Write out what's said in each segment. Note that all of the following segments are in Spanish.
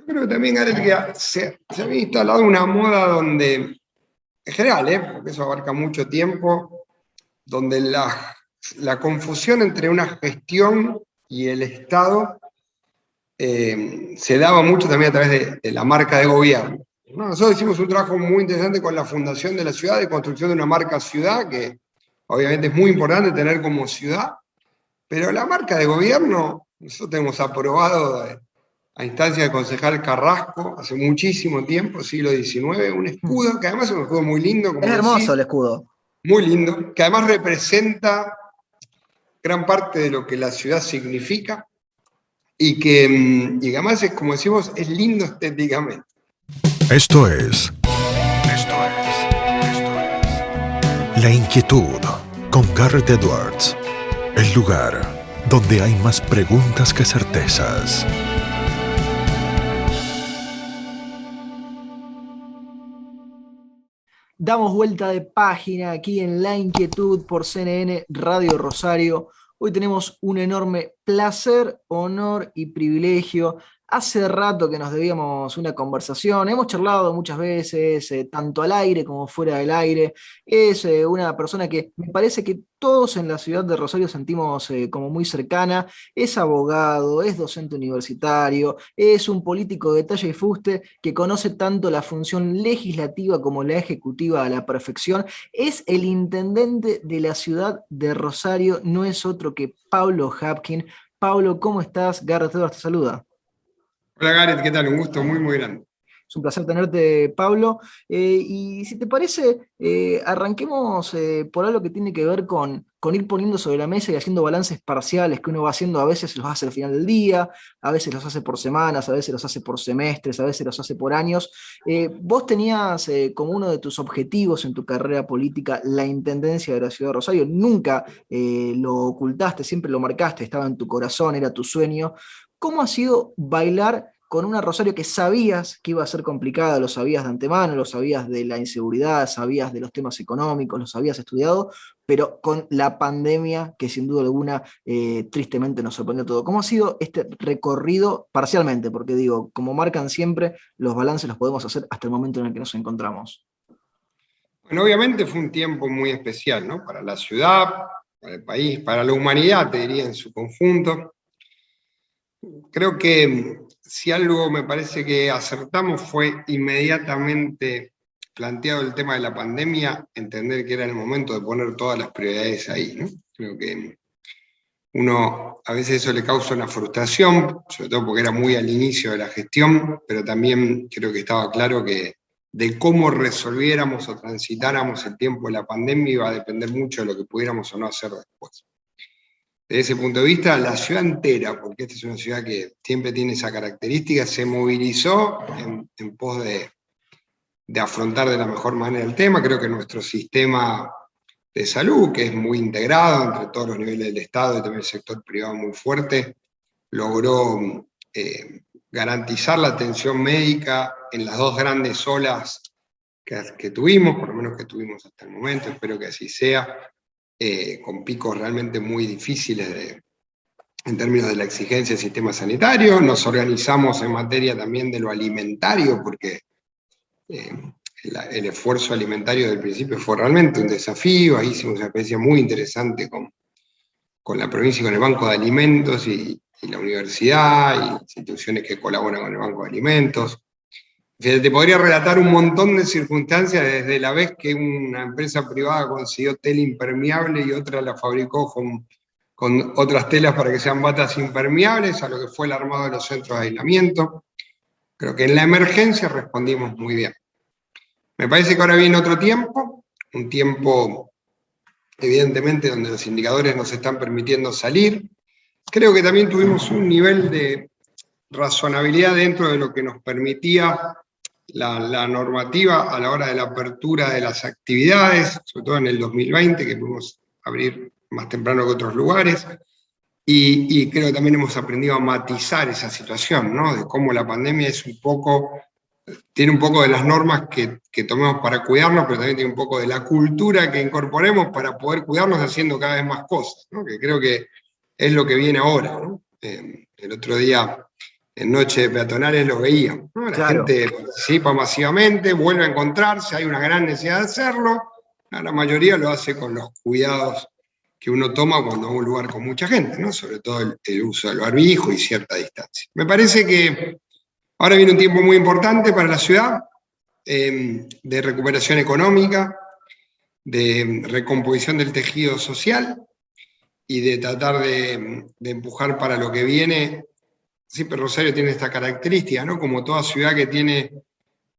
creo que también, Gareth, que se había instalado una moda donde, en general, porque eso abarca mucho tiempo, donde la confusión entre una gestión y el Estado se daba mucho también a través de la marca de gobierno. ¿No? Nosotros hicimos un trabajo muy interesante con la Fundación de la Ciudad, de construcción de una marca ciudad, que obviamente es muy importante tener como ciudad, pero la marca de gobierno, nosotros tenemos aprobado a instancia del concejal Carrasco, hace muchísimo tiempo, siglo XIX, un escudo, que además es un escudo muy lindo, como Es hermoso decís, el escudo. muy lindo, que además representa gran parte de lo que la ciudad significa, y que además, es, como decimos, es lindo estéticamente. Esto es La Inquietud con Gareth Edwards. El lugar donde hay más preguntas que certezas. Damos vuelta de página aquí en La Inquietud por CNN Radio Rosario. Hoy tenemos un enorme placer, honor y privilegio. Hace rato que nos debíamos una conversación, hemos charlado muchas veces, tanto al aire como fuera del aire. Es una persona que me parece que todos en la ciudad de Rosario sentimos como muy cercana. Es abogado, es docente universitario, es un político de talla y fuste que conoce tanto la función legislativa como la ejecutiva a la perfección. Es el intendente de la ciudad de Rosario, no es otro que Pablo Habkin. Pablo, ¿cómo estás? Gareth Edwards te saluda. Hola Gareth, ¿qué tal? Un gusto muy, muy grande. Es un placer tenerte, Pablo. Y si te parece, arranquemos por algo que tiene que ver con ir poniendo sobre la mesa y haciendo balances parciales que uno va haciendo. A veces los hace al final del día, a veces los hace por semanas, a veces los hace por semestres, a veces los hace por años. Vos tenías como uno de tus objetivos en tu carrera política la intendencia de la ciudad de Rosario. Nunca lo ocultaste, siempre lo marcaste, estaba en tu corazón, era tu sueño. ¿Cómo ha sido bailar con una Rosario que sabías que iba a ser complicada, lo sabías de antemano, lo sabías de la inseguridad, sabías de los temas económicos, lo sabías estudiado, pero con la pandemia que sin duda alguna tristemente nos sorprendió todo? ¿Cómo ha sido este recorrido parcialmente? Porque digo, como marcan siempre, los balances los podemos hacer hasta el momento en el que nos encontramos. Bueno, obviamente fue un tiempo muy especial, ¿no? Para la ciudad, para el país, para la humanidad, te diría, en su conjunto. Creo que si algo me parece que acertamos fue inmediatamente planteado el tema de la pandemia, entender que era el momento de poner todas las prioridades ahí, ¿no? Creo que uno a veces eso le causa una frustración, sobre todo porque era muy al inicio de la gestión, pero también creo que estaba claro que de cómo resolviéramos o transitáramos el tiempo de la pandemia iba a depender mucho de lo que pudiéramos o no hacer después. Desde ese punto de vista, la ciudad entera, porque esta es una ciudad que siempre tiene esa característica, se movilizó en pos de afrontar de la mejor manera el tema. Creo que nuestro sistema de salud, que es muy integrado entre todos los niveles del Estado y también el sector privado muy fuerte, logró garantizar la atención médica en las dos grandes olas que tuvimos, por lo menos que tuvimos hasta el momento, espero que así sea. Con picos realmente muy difíciles en términos de la exigencia del sistema sanitario. Nos organizamos en materia también de lo alimentario, porque el esfuerzo alimentario del principio fue realmente un desafío. Ahí hicimos una experiencia muy interesante con la provincia y con el Banco de Alimentos y la universidad y instituciones que colaboran con el Banco de Alimentos. Te podría relatar un montón de circunstancias, desde la vez que una empresa privada consiguió tela impermeable y otra la fabricó con otras telas para que sean batas impermeables, a lo que fue el armado de los centros de aislamiento. Creo que en la emergencia respondimos muy bien. Me parece que ahora viene otro tiempo, un tiempo evidentemente donde los indicadores nos están permitiendo salir. Creo que también tuvimos un nivel de razonabilidad dentro de lo que nos permitía la normativa a la hora de la apertura de las actividades, sobre todo en el 2020, que pudimos abrir más temprano que otros lugares, y creo que también hemos aprendido a matizar esa situación, ¿no? De cómo la pandemia es tiene un poco de las normas que tomemos para cuidarnos, pero también tiene un poco de la cultura que incorporemos para poder cuidarnos haciendo cada vez más cosas, ¿no? Que creo que es lo que viene ahora, ¿no? El otro día en Noche de Peatonales lo veíamos, ¿no? La Claro. gente participa masivamente, vuelve a encontrarse, hay una gran necesidad de hacerlo, la mayoría lo hace con los cuidados que uno toma cuando va a un lugar con mucha gente, ¿no? Sobre todo el uso del barbijo y cierta distancia. Me parece que ahora viene un tiempo muy importante para la ciudad, de recuperación económica, de recomposición del tejido social y de tratar de empujar para lo que viene. Siempre Rosario tiene esta característica, ¿no? Como toda ciudad que tiene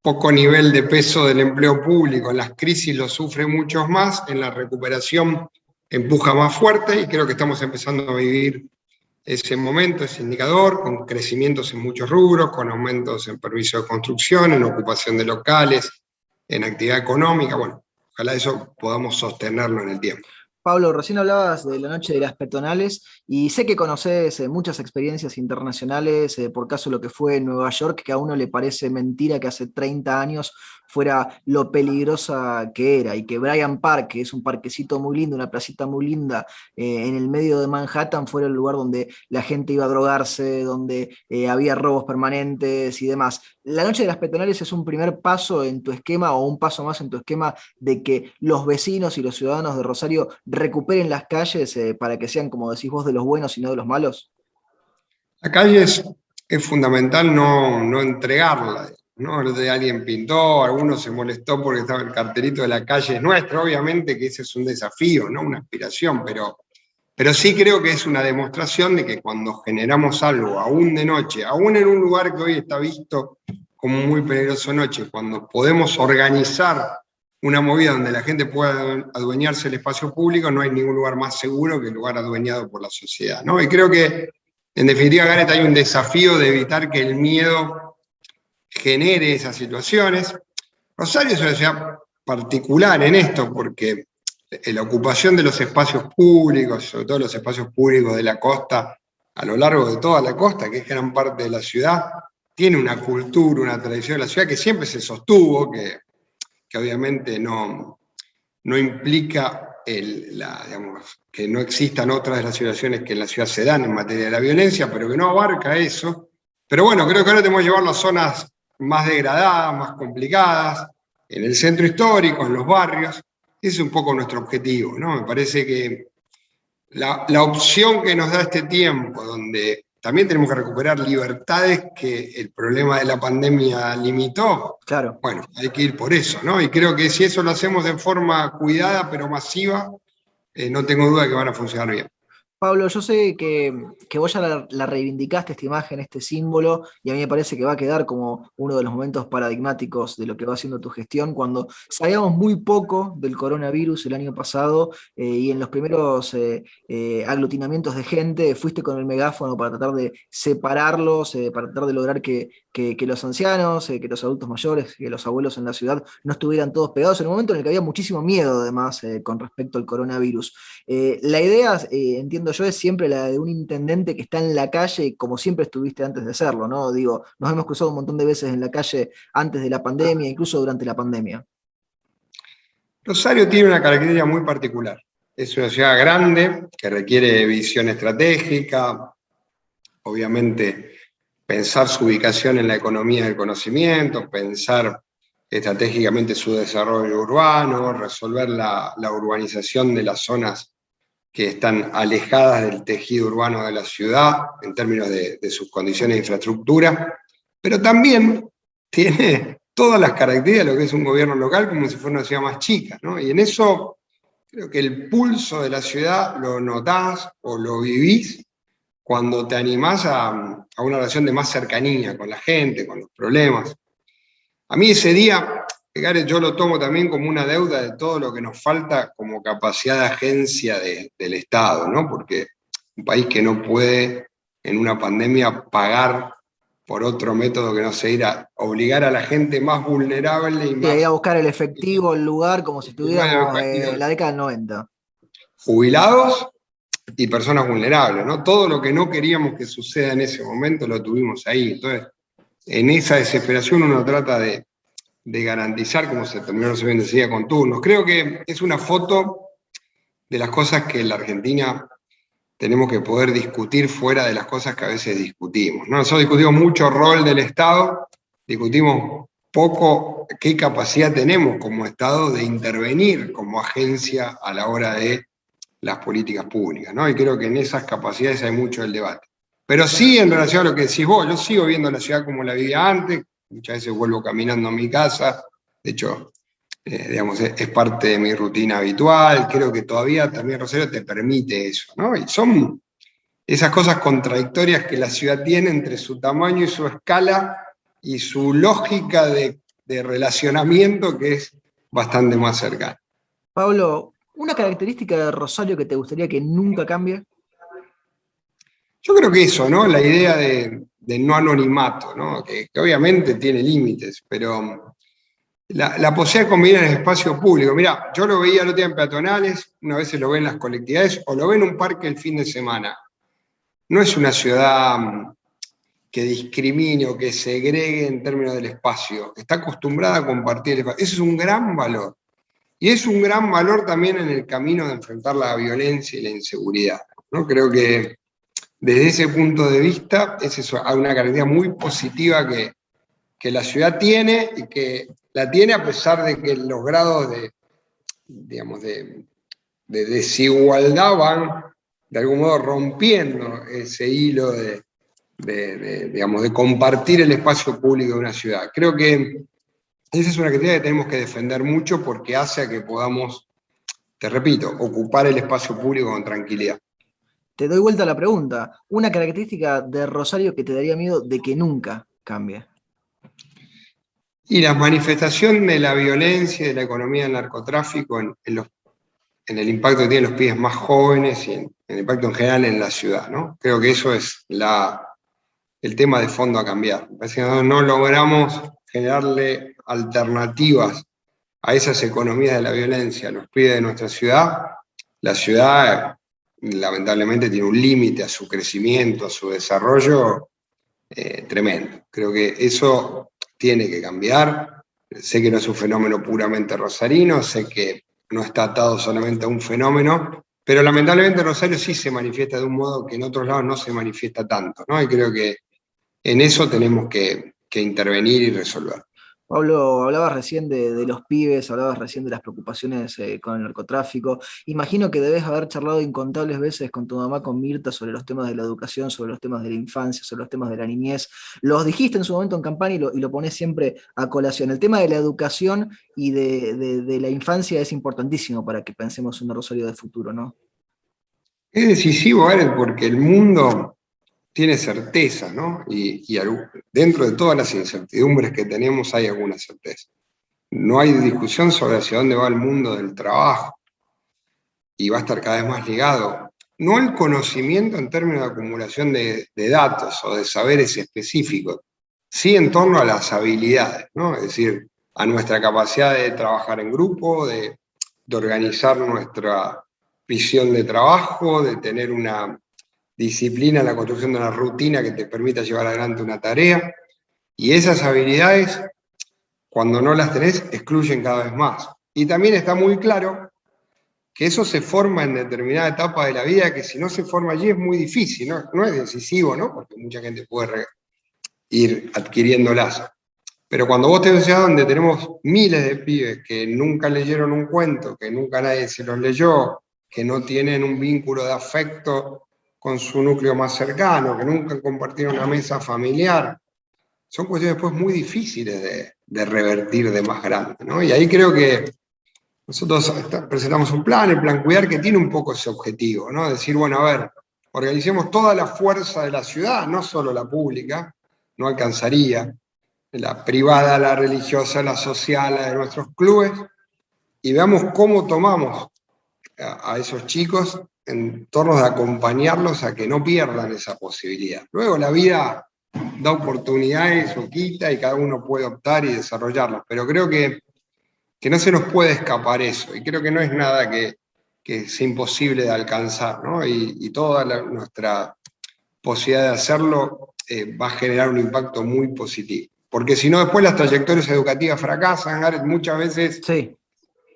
poco nivel de peso del empleo público, en las crisis lo sufre muchos más, en la recuperación empuja más fuerte, y creo que estamos empezando a vivir ese momento, ese indicador, con crecimientos en muchos rubros, con aumentos en permisos de construcción, en ocupación de locales, en actividad económica. Bueno, ojalá eso podamos sostenerlo en el tiempo. Pablo, recién hablabas de la Noche de las Peatonales y sé que conoces muchas experiencias internacionales, por caso lo que fue en Nueva York, que a uno le parece mentira que hace 30 años fuera lo peligrosa que era, y que Bryant Park, que es un parquecito muy lindo, una placita muy linda, en el medio de Manhattan, fuera el lugar donde la gente iba a drogarse, donde había robos permanentes y demás. La Noche de las Peatonales es un primer paso en tu esquema, o un paso más en tu esquema, de que los vecinos y los ciudadanos de Rosario recuperen las calles, para que sean, como decís vos, de los buenos y no de los malos. La calle es fundamental no entregarla, ¿no? El otro día alguien pintó, alguno se molestó porque estaba el cartelito de la calle es nuestra. Obviamente que ese es un desafío, ¿no? Una aspiración, pero sí creo que es una demostración de que cuando generamos algo, aún de noche, aún en un lugar que hoy está visto como muy peligroso noche, cuando podemos organizar una movida donde la gente pueda adueñarse del espacio público, no hay ningún lugar más seguro que el lugar adueñado por la sociedad, ¿no? Y creo que, en definitiva, Gareth, hay un desafío de evitar que el miedo genere esas situaciones. Rosario es una ciudad particular en esto, porque la ocupación de los espacios públicos, sobre todo los espacios públicos de la costa, a lo largo de toda la costa, que es gran parte de la ciudad, tiene una cultura, una tradición de la ciudad que siempre se sostuvo, que obviamente no implica digamos, que no existan otras de las situaciones que en la ciudad se dan en materia de la violencia, pero que no abarca eso. Pero bueno, creo que ahora tenemos que llevarlo a zonas más degradadas, más complicadas, en el centro histórico, en los barrios. Ese es un poco nuestro objetivo, ¿no? Me parece que la opción que nos da este tiempo, donde también tenemos que recuperar libertades que el problema de la pandemia limitó. Claro. Bueno, hay que ir por eso, ¿no? Y creo que si eso lo hacemos de forma cuidada pero masiva, no tengo duda de que van a funcionar bien. Pablo, yo sé que vos ya la reivindicaste, esta imagen, este símbolo, y a mí me parece que va a quedar como uno de los momentos paradigmáticos de lo que va haciendo tu gestión, cuando sabíamos muy poco del coronavirus el año pasado, y en los primeros aglutinamientos de gente fuiste con el megáfono para tratar de separarlos, para tratar de lograr que los ancianos, que los adultos mayores, que los abuelos en la ciudad no estuvieran todos pegados, en un momento en el que había muchísimo miedo, además, con respecto al coronavirus. La idea, entiendo yo, es siempre la de un intendente que está en la calle, como siempre estuviste antes de serlo, ¿no? Digo, nos hemos cruzado un montón de veces en la calle antes de la pandemia, incluso durante la pandemia. Rosario tiene una característica muy particular. Es una ciudad grande, que requiere visión estratégica, obviamente pensar su ubicación en la economía del conocimiento, pensar estratégicamente su desarrollo urbano, resolver la urbanización de las zonas que están alejadas del tejido urbano de la ciudad en términos de sus condiciones de infraestructura, pero también tiene todas las características de lo que es un gobierno local, como si fuera una ciudad más chica, ¿no? Y en eso creo que el pulso de la ciudad lo notás o lo vivís cuando te animás a una relación de más cercanía con la gente, con los problemas. A mí ese día, Gareth, yo lo tomo también como una deuda de todo lo que nos falta como capacidad de agencia del Estado, ¿no? Porque un país que no puede en una pandemia pagar por otro método que no sea ir a obligar a la gente más vulnerable y más... Ir a buscar el efectivo, el lugar, como si estuviéramos en la década del 90. Jubilados y personas vulnerables, ¿no? Todo lo que no queríamos que suceda en ese momento lo tuvimos ahí. Entonces, en esa desesperación uno trata de garantizar, como se terminó resolviendo enseguida con turnos. Creo que es una foto de las cosas que la Argentina tenemos que poder discutir fuera de las cosas que a veces discutimos, ¿no? Nosotros discutimos mucho rol del Estado, discutimos poco qué capacidad tenemos como Estado de intervenir como agencia a la hora de las políticas públicas, ¿no? Y creo que en esas capacidades hay mucho del debate. Pero sí, en relación a lo que decís vos, yo sigo viendo la ciudad como la vivía antes, muchas veces vuelvo caminando a mi casa, de hecho, digamos, es parte de mi rutina habitual, creo que todavía también Rosario te permite eso, ¿no? Y son esas cosas contradictorias que la ciudad tiene entre su tamaño y su escala y su lógica de relacionamiento que es bastante más cercana. Pablo, ¿una característica de Rosario que te gustaría que nunca cambie? Yo creo que eso, ¿no? La idea de no anonimato, ¿no? Que obviamente tiene límites, pero la posibilidad de combinar el espacio público. Mirá, yo lo veía el otro día en peatonales, una vez lo ve en las colectividades, o lo ve en un parque el fin de semana. No es una ciudad que discrimine o que segregue en términos del espacio. Está acostumbrada a compartir el espacio. Eso es un gran valor. Y es un gran valor también en el camino de enfrentar la violencia y la inseguridad, ¿no? Creo que desde ese punto de vista es eso, hay una característica muy positiva que la ciudad tiene y que la tiene a pesar de que los grados digamos, de desigualdad van de algún modo rompiendo ese hilo digamos, de compartir el espacio público de una ciudad. Creo que esa es una característica que tenemos que defender mucho porque hace a que podamos, te repito, ocupar el espacio público con tranquilidad. Te doy vuelta a la pregunta. ¿Una característica de Rosario que te daría miedo de que nunca cambie? Y la manifestación de la violencia y de la economía del narcotráfico en el impacto que tienen los pibes más jóvenes y en el impacto en general en la ciudad, ¿no? Creo que eso es el tema de fondo a cambiar. Parece que no logramos generarle alternativas a esas economías de la violencia a los pibes de nuestra ciudad. La ciudad lamentablemente tiene un límite a su crecimiento, a su desarrollo tremendo. Creo que eso tiene que cambiar. Sé que no es un fenómeno puramente rosarino, sé que no está atado solamente a un fenómeno, pero lamentablemente Rosario sí se manifiesta de un modo que en otros lados no se manifiesta tanto, ¿no? Y creo que en eso tenemos que intervenir y resolver. Pablo, hablabas recién de los pibes, hablabas recién de las preocupaciones con el narcotráfico. Imagino que debes haber charlado incontables veces con tu mamá, con Mirta, sobre los temas de la educación, sobre los temas de la infancia, sobre los temas de la niñez. Los dijiste en su momento en campaña y lo ponés siempre a colación. El tema de la educación y de la infancia es importantísimo para que pensemos en un Rosario de futuro, ¿no? Es decisivo, Aaron, porque el mundo tiene certeza, ¿no? Y dentro de todas las incertidumbres que tenemos hay alguna certeza. No hay discusión sobre hacia dónde va el mundo del trabajo y va a estar cada vez más ligado, no al conocimiento en términos de acumulación de datos o de saberes específicos, sí en torno a las habilidades, ¿no? Es decir, a nuestra capacidad de trabajar en grupo, de organizar nuestra visión de trabajo, de tener una disciplina en la construcción de una rutina que te permita llevar adelante una tarea, y esas habilidades, cuando no las tenés, excluyen cada vez más. Y también está muy claro que eso se forma en determinada etapa de la vida, que si no se forma allí es muy difícil, no es decisivo, ¿no? Porque mucha gente puede ir adquiriéndolas. Pero cuando vos tenés una ciudad donde tenemos miles de pibes que nunca leyeron un cuento, que nunca nadie se los leyó, que no tienen un vínculo de afecto con su núcleo más cercano, que nunca compartieron una mesa familiar, son cuestiones después muy difíciles de revertir de más grande, ¿no? Y ahí creo que nosotros presentamos un plan, el Plan Cuidar, que tiene un poco ese objetivo, ¿no? Decir, bueno, a ver, organicemos toda la fuerza de la ciudad, no solo la pública, no alcanzaría, la privada, la religiosa, la social, la de nuestros clubes, y veamos cómo tomamos a esos chicos en torno de acompañarlos a que no pierdan esa posibilidad. Luego la vida da oportunidades o quita y cada uno puede optar y desarrollarlas, pero creo que no se nos puede escapar eso, y creo que no es nada que sea imposible de alcanzar, ¿no? Y toda nuestra posibilidad de hacerlo va a generar un impacto muy positivo. Porque si no, después las trayectorias educativas fracasan, Gareth, muchas veces Sí.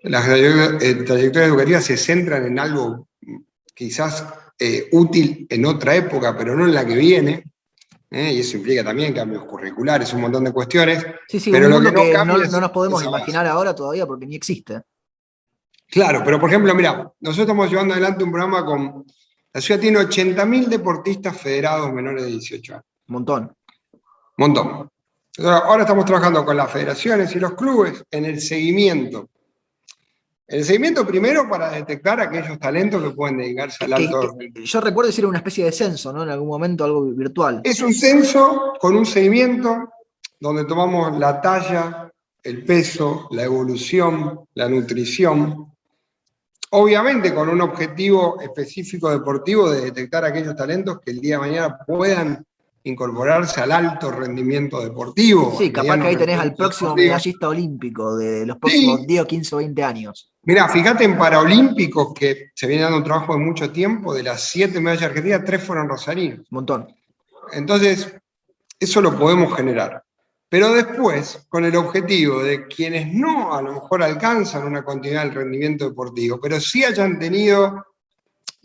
Las trayectorias educativas se centran en algo quizás útil en otra época, pero no en la que viene, y eso implica también cambios curriculares, un montón de cuestiones, Sí, pero un lo que mundo no que cambia no nos podemos esa base. imaginar ahora todavía porque ni existe. Claro, pero por ejemplo, mira, nosotros estamos llevando adelante un programa con... La ciudad tiene 80.000 deportistas federados menores de 18 años. Un montón. Montón. Ahora estamos trabajando con las federaciones y los clubes en el seguimiento. El seguimiento primero para detectar aquellos talentos que pueden dedicarse al alto rendimiento. Yo recuerdo decir una especie de censo, ¿no? En algún momento algo virtual. Es un censo con un seguimiento donde tomamos la talla, el peso, la evolución, la nutrición, obviamente con un objetivo específico deportivo de detectar aquellos talentos que el día de mañana puedan incorporarse al alto rendimiento deportivo, Sí, al capaz que mediano ahí tenés al rendimiento próximo deportivo. medallista olímpico de los próximos Sí, 10 o 15 o 20 años. mirá, fíjate en Paralímpicos, que se viene dando un trabajo de mucho tiempo, de las 7 medallas argentinas, 3 fueron rosarinos. Un montón. Entonces, eso lo podemos generar. Pero después, con el objetivo de quienes no a lo mejor alcanzan una continuidad del rendimiento deportivo, pero sí hayan tenido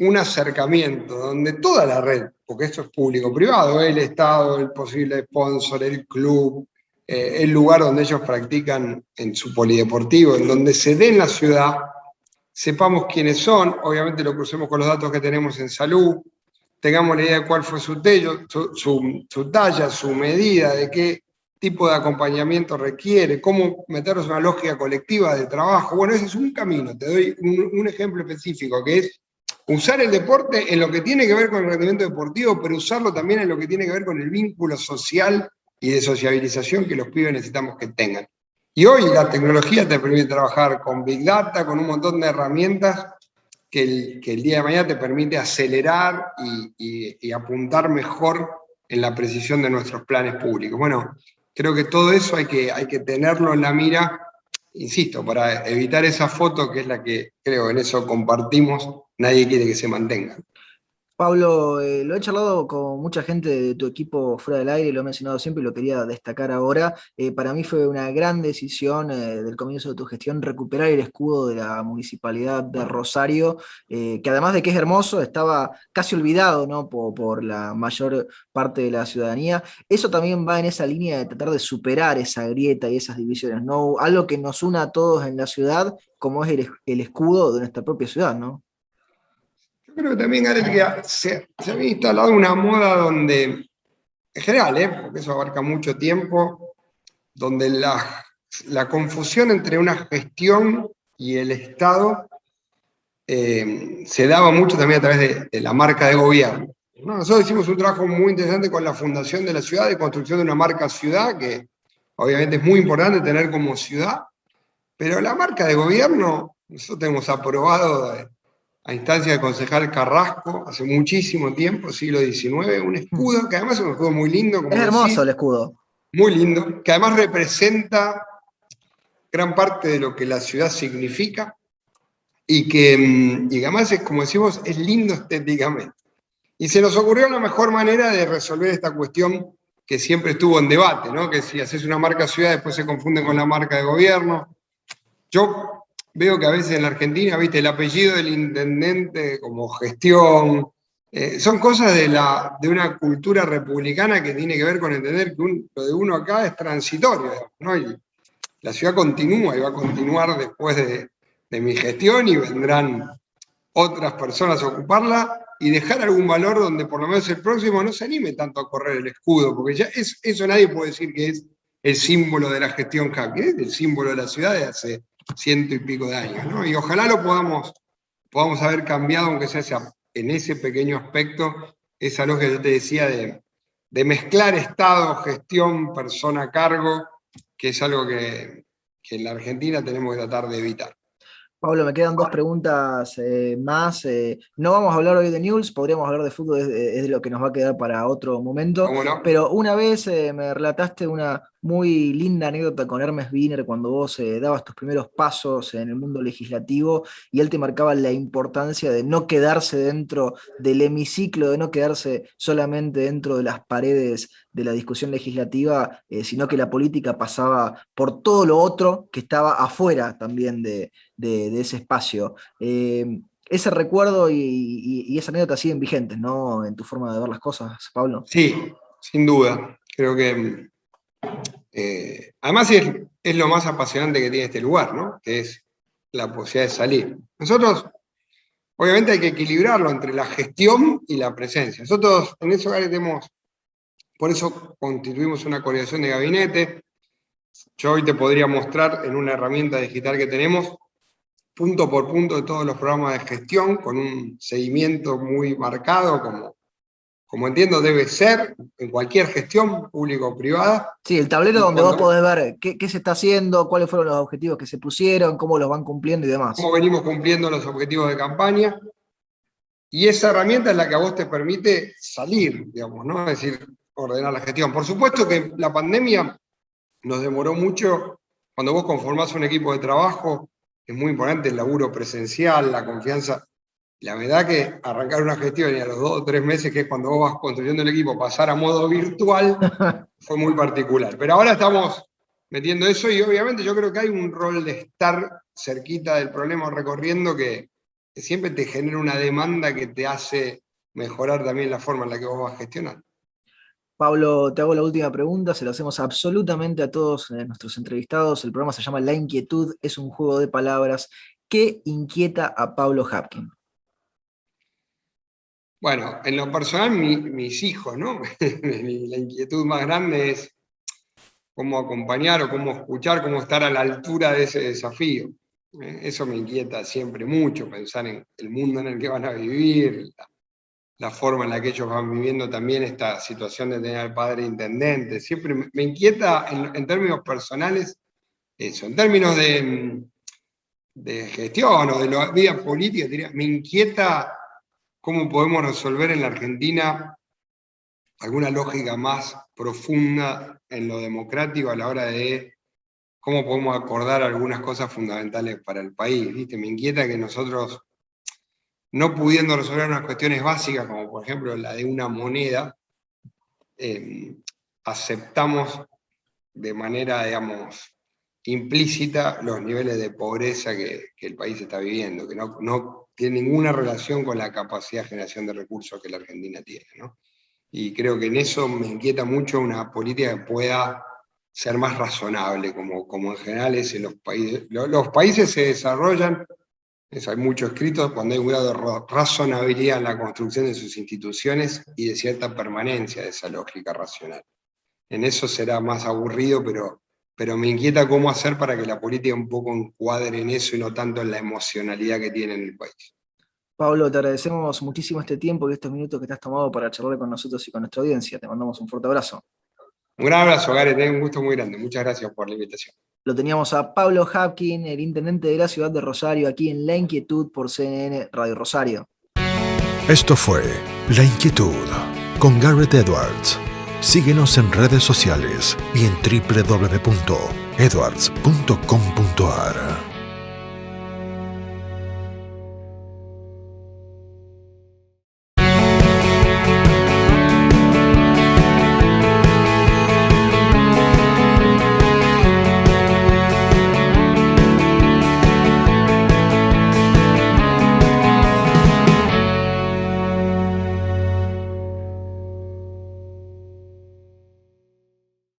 un acercamiento donde toda la red, porque esto es público-privado, el Estado, el posible sponsor, el club, el lugar donde ellos practican en su polideportivo, en donde se dé en la ciudad, sepamos quiénes son, obviamente lo crucemos con los datos que tenemos en salud, tengamos la idea de cuál fue su talla, su medida, de qué tipo de acompañamiento requiere, cómo meterlos en una lógica colectiva de trabajo. Bueno, ese es un camino. Te doy un ejemplo específico, que es usar el deporte en lo que tiene que ver con el rendimiento deportivo, pero usarlo también en lo que tiene que ver con el vínculo social y de sociabilización que los pibes necesitamos que tengan. Y hoy la tecnología te permite trabajar con Big Data, con un montón de herramientas que el día de mañana te permite acelerar y apuntar mejor en la precisión de nuestros planes públicos. Bueno, creo que todo eso hay que tenerlo en la mira, insisto, para evitar esa foto que es la que creo en eso compartimos, nadie quiere que se mantenga. Pablo, lo he charlado con mucha gente de tu equipo fuera del aire, lo he mencionado siempre y lo quería destacar ahora. Para mí fue una gran decisión del comienzo de tu gestión recuperar el escudo de la Municipalidad de Rosario, que además de que es hermoso, estaba casi olvidado, ¿no? por la mayor parte de la ciudadanía. Eso también va en esa línea de tratar de superar esa grieta y esas divisiones, ¿no? Algo que nos una a todos en la ciudad, como es el escudo de nuestra propia ciudad, ¿no? Yo creo que también, Gareth, que se había instalado una moda donde, en general, porque eso abarca mucho tiempo, donde la confusión entre una gestión y el Estado se daba mucho también a través de la marca de gobierno, ¿no? Nosotros hicimos un trabajo muy interesante con la Fundación de la Ciudad, de construcción de una marca ciudad, que obviamente es muy importante tener como ciudad, pero la marca de gobierno, nosotros tenemos aprobado a instancia del concejal Carrasco, hace muchísimo tiempo, siglo XIX, un escudo, que además es un escudo muy lindo, como Es hermoso decís, el escudo. muy lindo, que además representa gran parte de lo que la ciudad significa y que además, es, como decimos, es lindo estéticamente. Y se nos ocurrió la mejor manera de resolver esta cuestión que siempre estuvo en debate, ¿no? Que si haces una marca ciudad después se confunde con la marca de gobierno. Yo veo que a veces en la Argentina, viste, el apellido del intendente como gestión, son cosas de una cultura republicana que tiene que ver con entender que lo de uno acá es transitorio, ¿no? Y la ciudad continúa y va a continuar después de mi gestión y vendrán otras personas a ocuparla y dejar algún valor donde por lo menos el próximo no se anime tanto a correr el escudo, porque ya eso nadie puede decir que es el símbolo de la gestión Jaque, es el símbolo de la ciudad de hace 100 y pico de años, ¿no? Y ojalá lo podamos haber cambiado, aunque sea en ese pequeño aspecto, esa lógica que yo te decía de mezclar Estado, gestión, persona a cargo, que es algo que en la Argentina tenemos que tratar de evitar. Pablo, me quedan dos preguntas más. No vamos a hablar hoy de news, podríamos hablar de fútbol, es de lo que nos va a quedar para otro momento. ¿Cómo no? Pero una vez me relataste una muy linda anécdota con Hermes Wiener cuando vos dabas tus primeros pasos en el mundo legislativo y él te marcaba la importancia de no quedarse dentro del hemiciclo, de no quedarse solamente dentro de las paredes de la discusión legislativa, sino que la política pasaba por todo lo otro que estaba afuera también de ese espacio. ese recuerdo y esa anécdota siguen vigentes, ¿no? En tu forma de ver las cosas, Pablo. Sí, sin duda. Creo que además es lo más apasionante que tiene este lugar, ¿no? Que es la posibilidad de salir. Nosotros, obviamente hay que equilibrarlo entre la gestión y la presencia. Nosotros en ese hogar por eso constituimos una coordinación de gabinete. Yo hoy te podría mostrar en una herramienta digital que tenemos, punto por punto de todos los programas de gestión, con un seguimiento muy marcado, como entiendo debe ser en cualquier gestión pública o privada. Sí, el tablero donde vos podés ver qué se está haciendo, cuáles fueron los objetivos que se pusieron, cómo los van cumpliendo y demás. Cómo venimos cumpliendo los objetivos de campaña. Y esa herramienta es la que a vos te permite salir, digamos, ¿no? Es decir, ordenar la gestión. Por supuesto que la pandemia nos demoró mucho. Cuando vos conformás un equipo de trabajo, es muy importante el laburo presencial, la confianza. La verdad que arrancar una gestión y a los 2 o 3 meses, que es cuando vos vas construyendo el equipo, pasar a modo virtual, fue muy particular. Pero ahora estamos metiendo eso y obviamente yo creo que hay un rol de estar cerquita del problema recorriendo que siempre te genera una demanda que te hace mejorar también la forma en la que vos vas gestionando. Pablo, te hago la última pregunta, se la hacemos absolutamente a todos nuestros entrevistados. El programa se llama La Inquietud, es un juego de palabras. ¿Qué inquieta a Pablo Hapkin? Bueno, en lo personal, mis hijos, ¿no? La inquietud más grande es cómo acompañar o cómo escuchar, cómo estar a la altura de ese desafío. Eso me inquieta siempre mucho, pensar en el mundo en el que van a vivir, la forma en la que ellos van viviendo también esta situación de tener al padre intendente. Siempre me inquieta en términos personales eso, en términos de gestión o de la vida política, diría, me inquieta cómo podemos resolver en la Argentina alguna lógica más profunda en lo democrático a la hora de cómo podemos acordar algunas cosas fundamentales para el país, ¿viste? Me inquieta que nosotros, no pudiendo resolver unas cuestiones básicas, como por ejemplo la de una moneda, aceptamos de manera, digamos, implícita los niveles de pobreza que el país está viviendo, que no tiene ninguna relación con la capacidad de generación de recursos que la Argentina tiene, ¿no? Y creo que en eso me inquieta mucho una política que pueda ser más razonable, como en general es en los países. Los países se desarrollan, hay mucho escrito, cuando hay un grado de razonabilidad en la construcción de sus instituciones y de cierta permanencia de esa lógica racional. En eso será más aburrido, pero me inquieta cómo hacer para que la política un poco encuadre en eso y no tanto en la emocionalidad que tiene en el país. Pablo, te agradecemos muchísimo este tiempo y estos minutos que te has tomado para charlar con nosotros y con nuestra audiencia. Te mandamos un fuerte abrazo. Un gran abrazo, Gareth, un gusto muy grande. Muchas gracias por la invitación. Lo teníamos a Pablo Hapkin, el intendente de la ciudad de Rosario, aquí en La Inquietud por CNN Radio Rosario. Esto fue La Inquietud con Gareth Edwards. Síguenos en redes sociales y en www.edwards.com.ar.